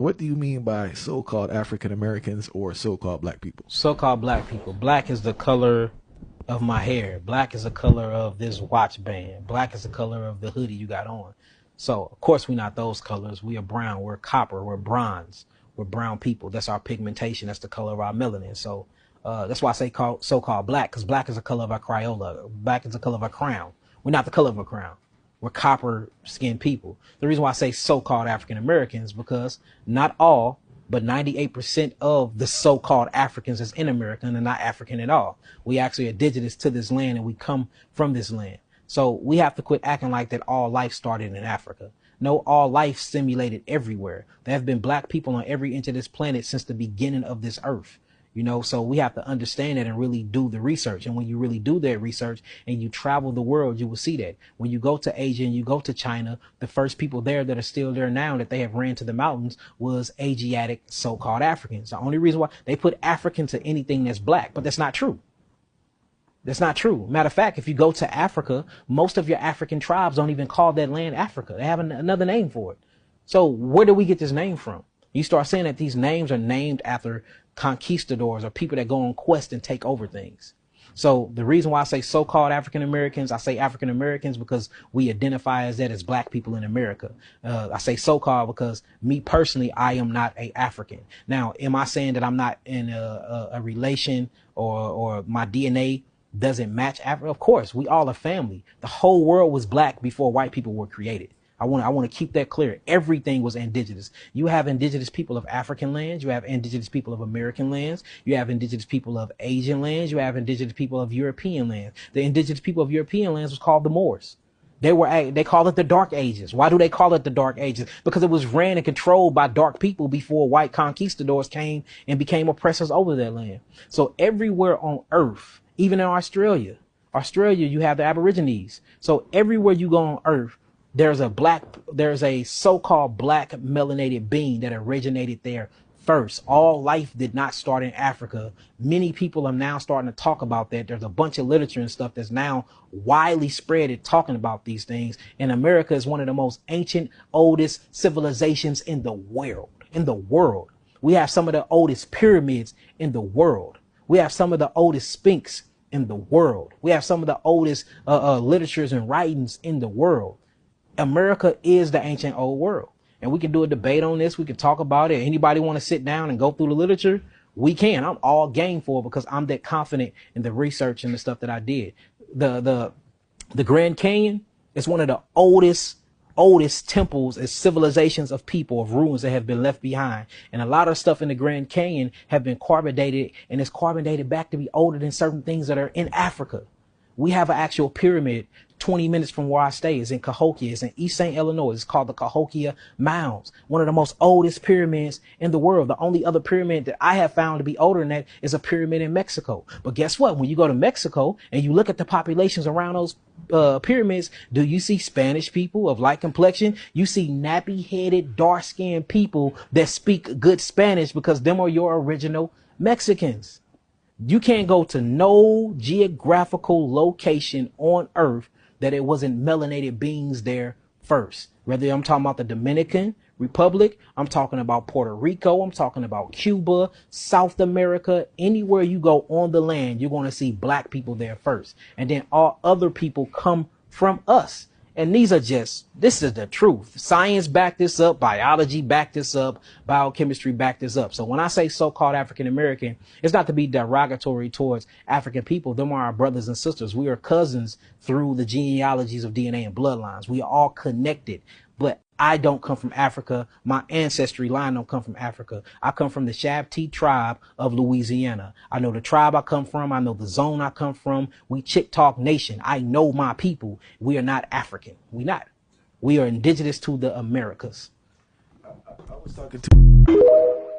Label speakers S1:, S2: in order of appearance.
S1: What do you mean by so-called African Americans or so-called black people?
S2: So-called black people. Black is the color of my hair. Black is the color of this watch band. Black is the color of the hoodie you got on. So, of course, we're not those colors. We are brown. We're copper. We're bronze. We're brown people. That's our pigmentation. That's the color of our melanin. So that's why I say so-called black, because black is the color of our Crayola. Black is the color of our crown. We're not the color of a crown. We're copper skinned people. The reason why I say so-called African Americans, because not all, but 98% of the so-called Africans that's in America are not African at all. We actually are indigenous to this land and we come from this land. So we have to quit acting like that all life started in Africa. No, all life stimulated everywhere. There have been black people on every inch of this planet since the beginning of this earth. You know, so we have to understand that and really do the research. And when you really do that research and you travel the world, you will see that. When you go to Asia and you go to China, the first people there that are still there now that they have ran to the mountains was Asiatic so-called Africans. The only reason why they put African to anything that's black, but that's not true. That's not true. Matter of fact, if you go to Africa, most of your African tribes don't even call that land Africa. They have another name for it. So where do we get this name from? You start saying that these names are named after conquistadors or people that go on quest and take over things. So the reason why I say so-called African Americans, I say African Americans because we identify as that as black people in America. I say so-called because me personally, I am not a African. Now, am I saying that I'm not in a relation or my DNA doesn't match Africa? Of course, we all are family. The whole world was black before white people were created. I want to keep that clear. Everything was indigenous. You have indigenous people of African lands. You have indigenous people of American lands. You have indigenous people of Asian lands. You have indigenous people of European lands. The indigenous people of European lands was called the Moors. They call it the Dark Ages. Why do they call it the Dark Ages? Because it was ran and controlled by dark people before white conquistadors came and became oppressors over that land. So everywhere on earth, even in Australia, you have the Aborigines. So everywhere you go on earth, there's a so-called black melanated being that originated there first. All life did not start in Africa. Many people are now starting to talk about that. There's a bunch of literature and stuff that's now widely spread at talking about these things. And America is one of the most ancient, oldest civilizations in the world. We have some of the oldest pyramids in the world. We have some of the oldest sphinx in the world. We have some of the oldest literatures and writings in the world. America is the ancient old world, and we can do a debate on this. We can talk about it. Anybody want to sit down and go through the literature? We can. I'm all game for it because I'm that confident in the research and the stuff that I did. The Grand Canyon is one of the oldest temples and civilizations of people, of ruins that have been left behind. And a lot of stuff in the Grand Canyon have been carbon dated, and it's carbon dated back to be older than certain things that are in Africa. We have an actual pyramid 20 minutes from where I stay. Is in Cahokia. It's in East St. Illinois. It's called the Cahokia Mounds. One of the most oldest pyramids in the world. The only other pyramid that I have found to be older than that is a pyramid in Mexico. But guess what? When you go to Mexico and you look at the populations around those pyramids, do you see Spanish people of light complexion? You see nappy-headed, dark-skinned people that speak good Spanish because them are your original Mexicans. You can't go to no geographical location on earth that it wasn't melanated beings there first. Whether I'm talking about the Dominican Republic, I'm talking about Puerto Rico, I'm talking about Cuba, South America, anywhere you go on the land, you're going to see black people there first. And then all other people come from us. And this is the truth. Science backed this up. Biology backed this up. Biochemistry backed this up. So when I say so-called African American, it's not to be derogatory towards African people. Them are our brothers and sisters. We are cousins through the genealogies of DNA and bloodlines. We are all connected. But I don't come from Africa. My ancestry line don't come from Africa. I come from the Shabti tribe of Louisiana. I know the tribe I come from. I know the zone I come from. We Chickasaw Nation. I know my people. We are not African. We not. We are indigenous to the Americas.
S1: I was talking to